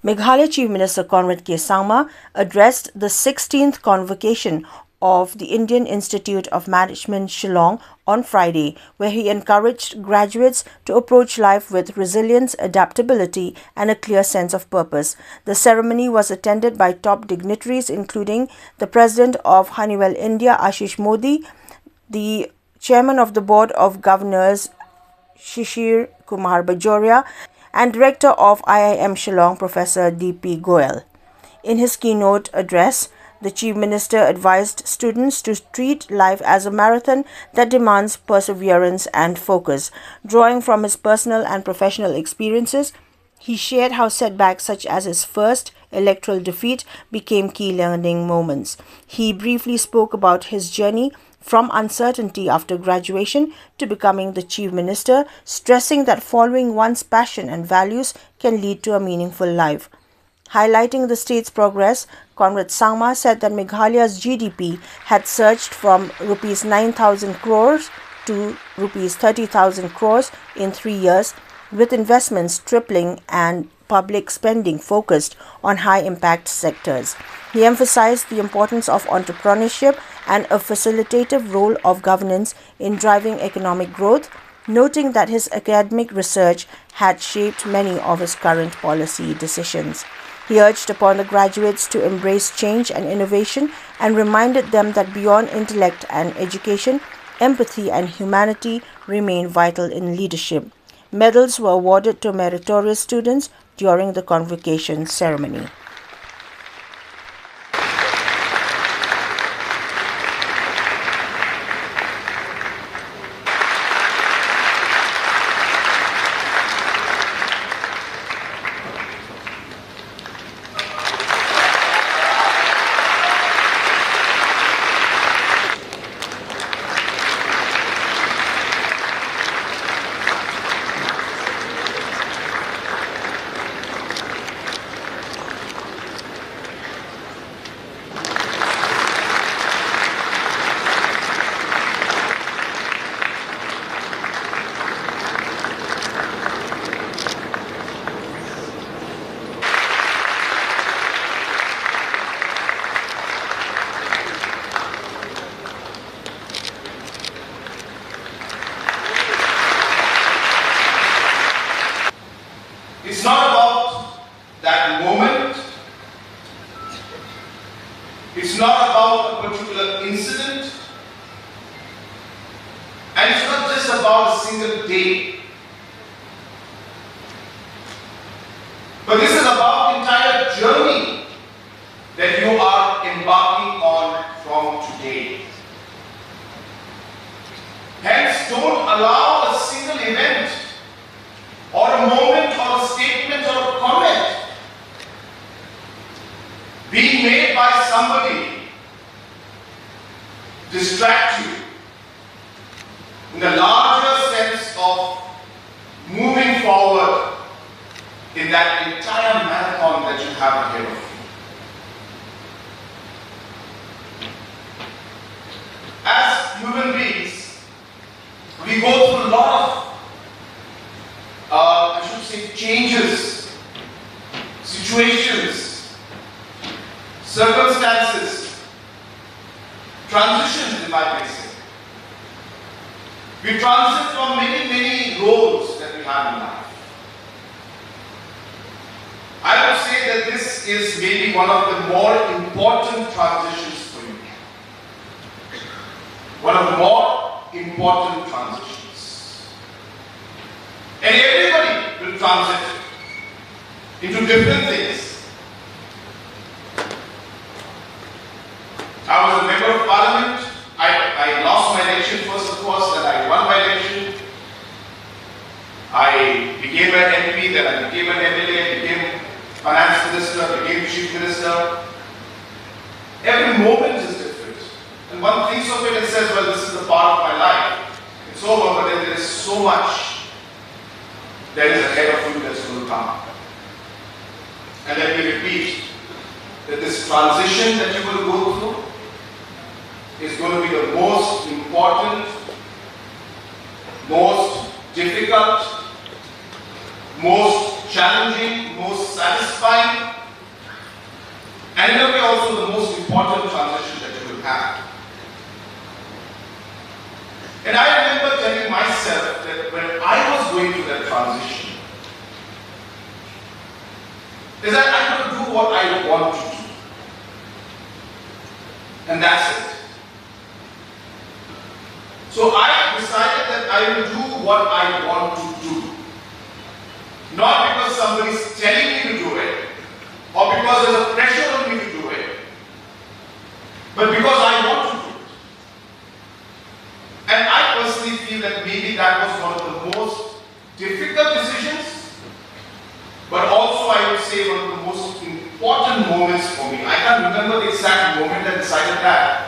Meghalaya Chief Minister Conrad Sangma addressed the 16th Convocation of the Indian Institute of Management Shillong on Friday, where he encouraged graduates to approach life with resilience, adaptability, and a clear sense of purpose. The ceremony was attended by top dignitaries including the President of Honeywell India, Ashish Modi, the Chairman of the Board of Governors, Shishir Kumar Bajoria, and Director of IIM Shillong, Professor D.P. Goyal. In his keynote address, the Chief Minister advised students to treat life as a marathon that demands perseverance and focus. Drawing from his personal and professional experiences, he shared how setbacks such as his first electoral defeat became key learning moments. He briefly spoke about his journey from uncertainty after graduation to becoming the Chief Minister, stressing that following one's passion and values can lead to a meaningful life. Highlighting the state's progress, Conrad Sangma said that Meghalaya's GDP had surged from Rs 9,000 crores to Rs 30,000 crores in 3 years, with investments tripling and public spending focused on high-impact sectors. He emphasized the importance of entrepreneurship and a facilitative role of governance in driving economic growth, noting that his academic research had shaped many of his current policy decisions. He urged upon the graduates to embrace change and innovation and reminded them that beyond intellect and education, empathy and humanity remain vital in leadership. Medals were awarded to meritorious students during the convocation ceremony. It's not about that moment. It's not about a particular incident. And it's not just about a single day. But this is about the entire journey that you are embarking on from today. Hence, don't allow a single event or a moment or a statement or a comment being made by somebody distract you in the larger sense of moving forward in that entire marathon that you have ahead of you. As human beings, we go through a lot of changes, situations, circumstances, transitions, if I may say. We transit from many roles that we have in life. I would say that this is maybe one of the more important transitions for you. One of the more important transitions. And everybody will transit into different things. I was a member of parliament. I lost my election first, of course, then I won my election. I became an MP, then I became an MLA, became finance minister, became chief minister. Every moment is different. And one thinks of it and says, well, this is a part of my life. It's over, but then there is so much that is ahead of you that's going to come. And let me repeat that this transition that you will go through is going to be the most important, most difficult, most challenging, most satisfying and in a way also the most important transition that you will have. And I remember telling myself that when I was going through that transition, is that I could do what I want to do. And that's it. So I decided that I will do what I want to do. Not because somebody's telling me to do it, or because there's a pressure on me to do it, but because I want to do it. And I personally feel that maybe that was one of the most difficult decisions, but also I would say one of the most important moments for me. I can't remember the exact moment I decided that,